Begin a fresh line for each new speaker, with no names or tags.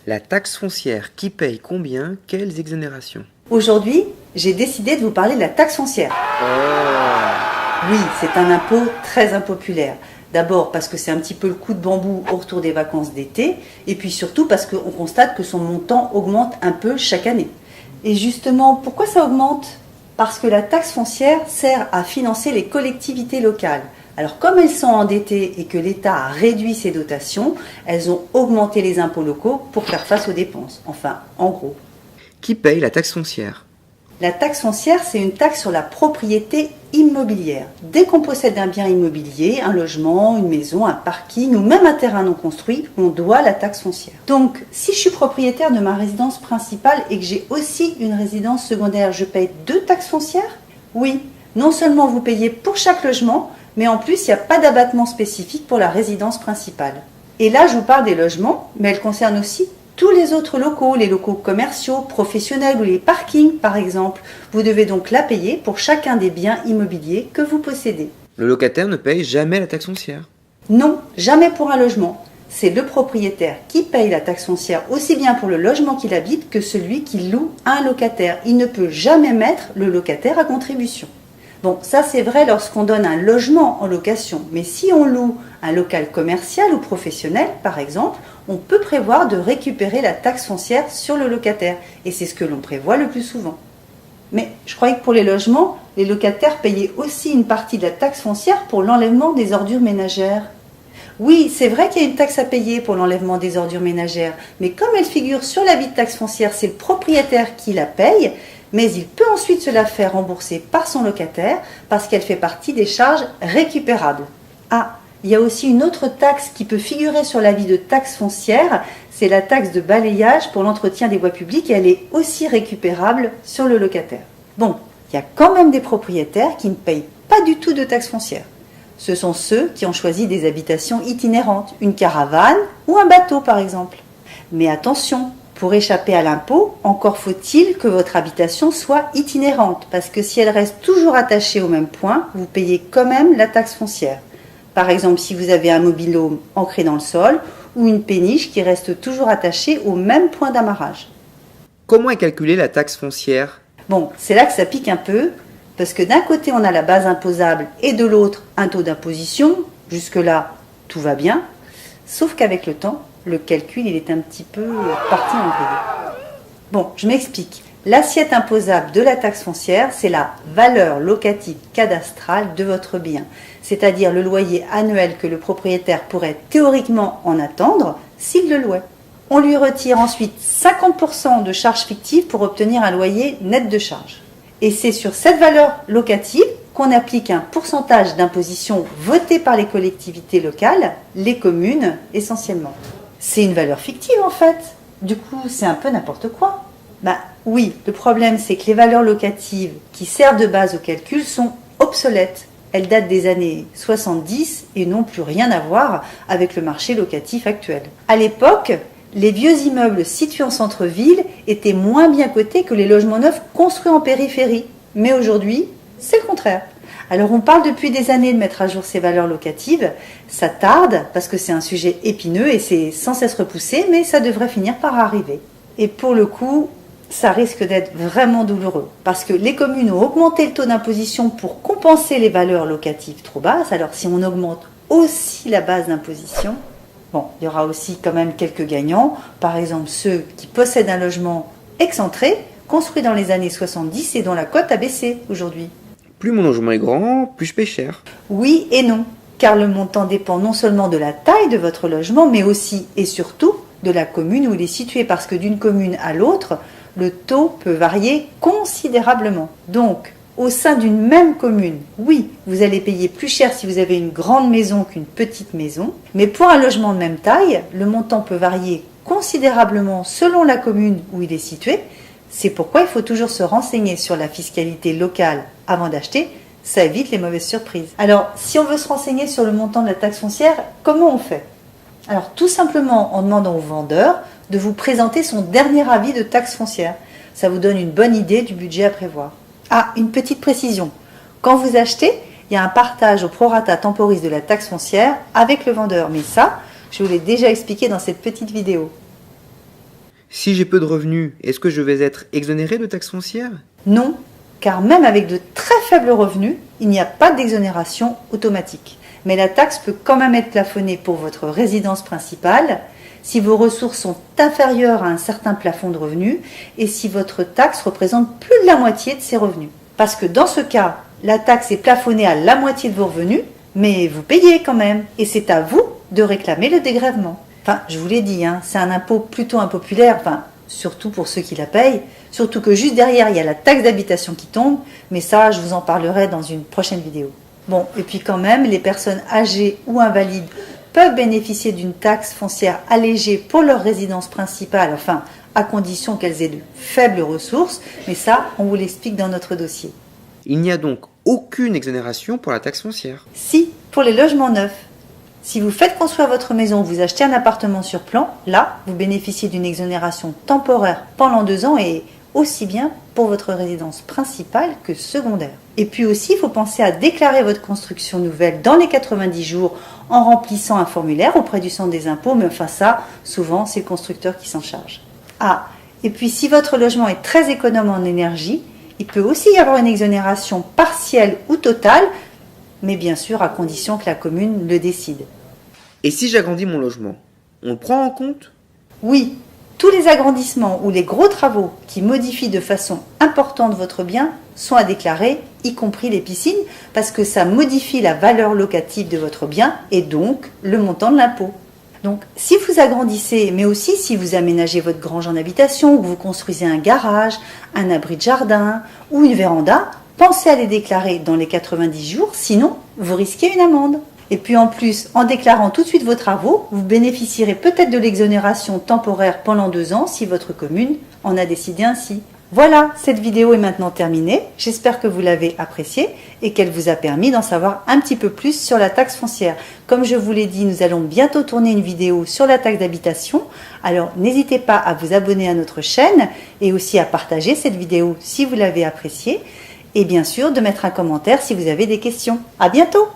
La taxe foncière, qui paye combien? Quelles exonérations?
Aujourd'hui, j'ai décidé de vous parler de la taxe foncière. Oui, c'est un impôt très impopulaire. D'abord parce que c'est un petit peu le coup de bambou au retour des vacances d'été, et puis surtout parce qu'on constate que son montant augmente un peu chaque année. Et justement, pourquoi ça augmente? Parce que la taxe foncière sert à financer les collectivités locales. Alors comme elles sont endettées et que l'État a réduit ses dotations, elles ont augmenté les impôts locaux pour faire face aux dépenses. Enfin, en gros.
Qui paye la taxe foncière?
La taxe foncière, c'est une taxe sur la propriété immobilière. Dès qu'on possède un bien immobilier, un logement, une maison, un parking ou même un terrain non construit, on doit la taxe foncière. Donc, si je suis propriétaire de ma résidence principale et que j'ai aussi une résidence secondaire, je paye 2 taxes foncières? Oui, non seulement vous payez pour chaque logement, mais en plus, il n'y a pas d'abattement spécifique pour la résidence principale. Et là, je vous parle des logements, mais elle concerne aussi tous les autres locaux, les locaux commerciaux, professionnels ou les parkings par exemple. Vous devez donc la payer pour chacun des biens immobiliers que vous possédez.
Le locataire ne paye jamais la taxe foncière?
Non, jamais pour un logement. C'est le propriétaire qui paye la taxe foncière aussi bien pour le logement qu'il habite que celui qui loue à un locataire. Il ne peut jamais mettre le locataire à contribution. Bon, ça c'est vrai lorsqu'on donne un logement en location, mais si on loue un local commercial ou professionnel, par exemple, on peut prévoir de récupérer la taxe foncière sur le locataire, et c'est ce que l'on prévoit le plus souvent. Mais je croyais que pour les logements, les locataires payaient aussi une partie de la taxe foncière pour l'enlèvement des ordures ménagères. Oui, c'est vrai qu'il y a une taxe à payer pour l'enlèvement des ordures ménagères, mais comme elle figure sur l'avis de taxe foncière, c'est le propriétaire qui la paye, mais il peut ensuite se la faire rembourser par son locataire parce qu'elle fait partie des charges récupérables. Ah, il y a aussi une autre taxe qui peut figurer sur l'avis de taxe foncière, c'est la taxe de balayage pour l'entretien des voies publiques et elle est aussi récupérable sur le locataire. Bon, il y a quand même des propriétaires qui ne payent pas du tout de taxe foncière. Ce sont ceux qui ont choisi des habitations itinérantes, une caravane ou un bateau par exemple. Mais attention, pour échapper à l'impôt, encore faut-il que votre habitation soit itinérante, parce que si elle reste toujours attachée au même point, vous payez quand même la taxe foncière. Par exemple, si vous avez un mobil-home ancré dans le sol, ou une péniche qui reste toujours attachée au même point d'amarrage.
Comment est calculée la taxe foncière?
Bon, c'est là que ça pique un peu, parce que d'un côté on a la base imposable et de l'autre un taux d'imposition, jusque-là tout va bien, sauf qu'avec le temps, le calcul il est un petit peu parti en vrille. Bon, je m'explique. L'assiette imposable de la taxe foncière, c'est la valeur locative cadastrale de votre bien, c'est-à-dire le loyer annuel que le propriétaire pourrait théoriquement en attendre s'il le louait. On lui retire ensuite 50% de charges fictives pour obtenir un loyer net de charges. Et c'est sur cette valeur locative qu'on applique un pourcentage d'imposition voté par les collectivités locales, les communes essentiellement. C'est une valeur fictive en fait. Du coup, c'est un peu n'importe quoi. Oui, le problème c'est que les valeurs locatives qui servent de base au calcul sont obsolètes. Elles datent des années 70 et n'ont plus rien à voir avec le marché locatif actuel. À l'époque, les vieux immeubles situés en centre-ville étaient moins bien cotés que les logements neufs construits en périphérie. Mais aujourd'hui, c'est le contraire. Alors on parle depuis des années de mettre à jour ces valeurs locatives. Ça tarde parce que c'est un sujet épineux et c'est sans cesse repoussé, mais ça devrait finir par arriver. Et pour le coup, ça risque d'être vraiment douloureux parce que les communes ont augmenté le taux d'imposition pour compenser les valeurs locatives trop basses. Alors si on augmente aussi la base d'imposition, bon, il y aura aussi quand même quelques gagnants. Par exemple, ceux qui possèdent un logement excentré, construit dans les années 70 et dont la cote a baissé aujourd'hui.
Plus mon logement est grand, plus je paye cher.
Oui et non, car le montant dépend non seulement de la taille de votre logement, mais aussi et surtout de la commune où il est situé, parce que d'une commune à l'autre, le taux peut varier considérablement. Donc, au sein d'une même commune, oui, vous allez payer plus cher si vous avez une grande maison qu'une petite maison, mais pour un logement de même taille, le montant peut varier considérablement selon la commune où il est situé. C'est pourquoi il faut toujours se renseigner sur la fiscalité locale avant d'acheter, ça évite les mauvaises surprises. Alors, si on veut se renseigner sur le montant de la taxe foncière, comment on fait? Alors, tout simplement en demandant au vendeur de vous présenter son dernier avis de taxe foncière. Ça vous donne une bonne idée du budget à prévoir. Ah, une petite précision. Quand vous achetez, il y a un partage au prorata temporis de la taxe foncière avec le vendeur. Mais ça, je vous l'ai déjà expliqué dans cette petite vidéo.
Si j'ai peu de revenus, est-ce que je vais être exonéré de taxes foncières?
Non, car même avec de très faibles revenus, il n'y a pas d'exonération automatique. Mais la taxe peut quand même être plafonnée pour votre résidence principale si vos ressources sont inférieures à un certain plafond de revenus et si votre taxe représente plus de la moitié de ces revenus. Parce que dans ce cas, la taxe est plafonnée à la moitié de vos revenus, mais vous payez quand même et c'est à vous de réclamer le dégrèvement. Enfin, je vous l'ai dit, c'est un impôt plutôt impopulaire, surtout pour ceux qui la payent, surtout que juste derrière, il y a la taxe d'habitation qui tombe, mais ça, je vous en parlerai dans une prochaine vidéo. Bon, et puis quand même, les personnes âgées ou invalides peuvent bénéficier d'une taxe foncière allégée pour leur résidence principale, à condition qu'elles aient de faibles ressources, mais ça, on vous l'explique dans notre dossier.
Il n'y a donc aucune exonération pour la taxe foncière.
Si, pour les logements neufs. Si vous faites construire votre maison, vous achetez un appartement sur plan, là, vous bénéficiez d'une exonération temporaire pendant 2 ans et aussi bien pour votre résidence principale que secondaire. Et puis aussi, il faut penser à déclarer votre construction nouvelle dans les 90 jours en remplissant un formulaire auprès du centre des impôts, mais ça, souvent, c'est le constructeur qui s'en charge. Ah, et puis si votre logement est très économe en énergie, il peut aussi y avoir une exonération partielle ou totale, mais bien sûr à condition que la commune le décide.
Et si j'agrandis mon logement, on le prend en compte?
Oui, tous les agrandissements ou les gros travaux qui modifient de façon importante votre bien sont à déclarer, y compris les piscines, parce que ça modifie la valeur locative de votre bien et donc le montant de l'impôt. Donc si vous agrandissez, mais aussi si vous aménagez votre grange en habitation, ou que vous construisez un garage, un abri de jardin ou une véranda, pensez à les déclarer dans les 90 jours, sinon vous risquez une amende. Et puis en plus, en déclarant tout de suite vos travaux, vous bénéficierez peut-être de l'exonération temporaire pendant 2 ans si votre commune en a décidé ainsi. Voilà, cette vidéo est maintenant terminée. J'espère que vous l'avez appréciée et qu'elle vous a permis d'en savoir un petit peu plus sur la taxe foncière. Comme je vous l'ai dit, nous allons bientôt tourner une vidéo sur la taxe d'habitation. Alors n'hésitez pas à vous abonner à notre chaîne et aussi à partager cette vidéo si vous l'avez appréciée. Et bien sûr, de mettre un commentaire si vous avez des questions. À bientôt!